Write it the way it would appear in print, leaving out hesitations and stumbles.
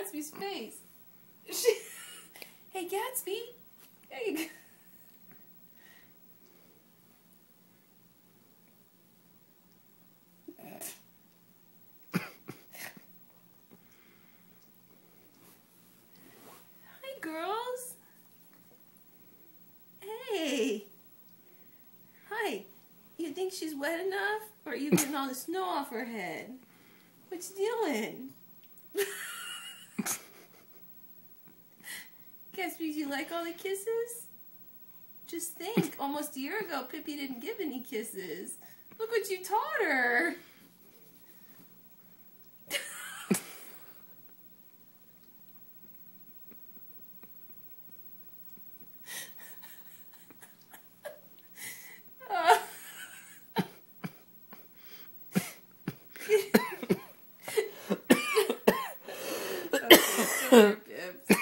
Gatsby's face. Hey, Gatsby. There you go. Hi, girls. Hey. Hi. You think she's wet enough? Or are you getting all the snow off her head? What you doing? Gatsby, do you like all the kisses? Just think, almost a year ago, Pippi didn't give any kisses. Look what you taught her. Okay,